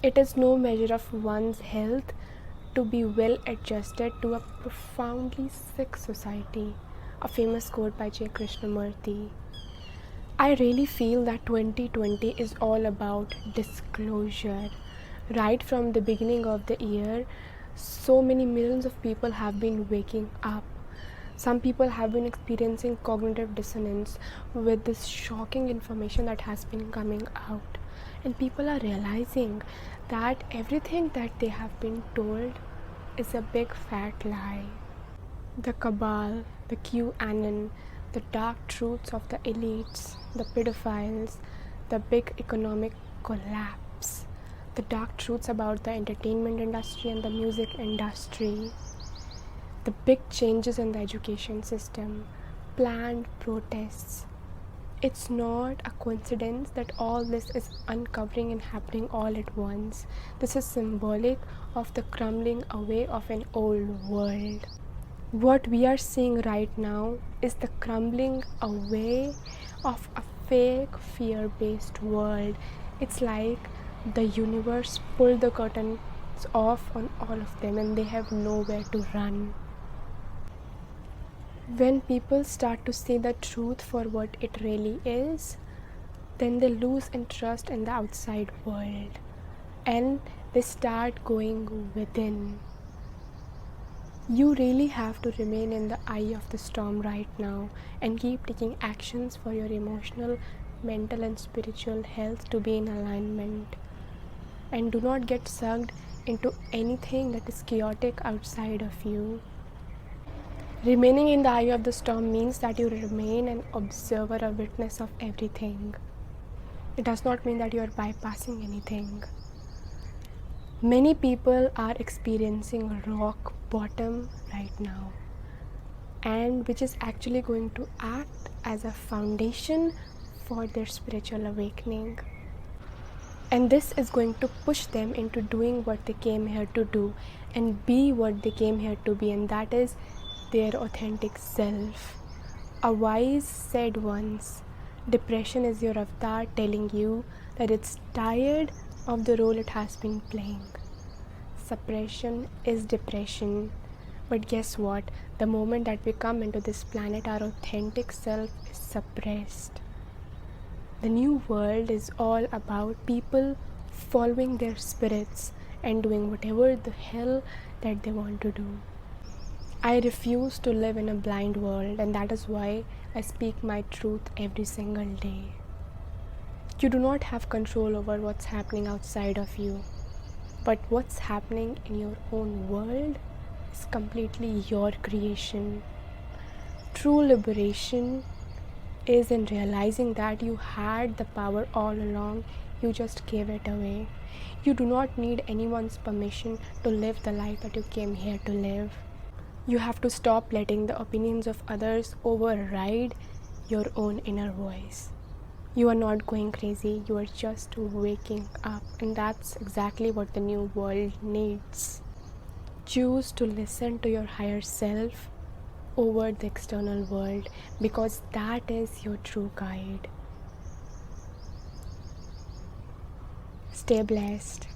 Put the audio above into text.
It is no measure of one's health to be well adjusted to a profoundly sick society. A famous quote by J. Krishnamurti. I really feel that 2020 is all about disclosure. Right from the beginning of the year, so many millions of people have been waking up. Some people have been experiencing cognitive dissonance with this shocking information that has been coming out. And people are realizing that everything that they have been told is a big fat lie. The cabal, the QAnon, the dark truths of the elites, the pedophiles, the big economic collapse, the dark truths about the entertainment industry and the music industry, the big changes in the education system, planned protests. It's not a coincidence that all this is uncovering and happening all at once. This is symbolic of the crumbling away of an old world. What we are seeing right now is the crumbling away of a fake fear-based world. It's like the universe pulled the curtains off on all of them and they have nowhere to run. When people start to see the truth for what it really is, then they lose interest in the outside world and they start going within. You really have to remain in the eye of the storm right now and keep taking actions for your emotional, mental, and spiritual health to be in alignment. And do not get sucked into anything that is chaotic outside of you. Remaining in the eye of the storm means that you remain an observer, a witness of everything. It does not mean that you are bypassing anything. Many people are experiencing rock bottom right now, and which is actually going to act as a foundation for their spiritual awakening. And this is going to push them into doing what they came here to do and be what they came here to be, and that is their authentic self. A wise said once, depression is your avatar telling you that it's tired of the role it has been playing. Suppression is depression. But guess what? The moment that we come into this planet, our authentic self is suppressed. The new world is all about people following their spirits and doing whatever the hell that they want to do. I refuse to live in a blind world, and that is why I speak my truth every single day. You do not have control over what's happening outside of you, but what's happening in your own world is completely your creation. True liberation is in realizing that you had the power all along, you just gave it away. You do not need anyone's permission to live the life that you came here to live. You have to stop letting the opinions of others override your own inner voice. You are not going crazy, you are just waking up, and that's exactly what the new world needs. Choose to listen to your higher self over the external world, because that is your true guide. Stay blessed.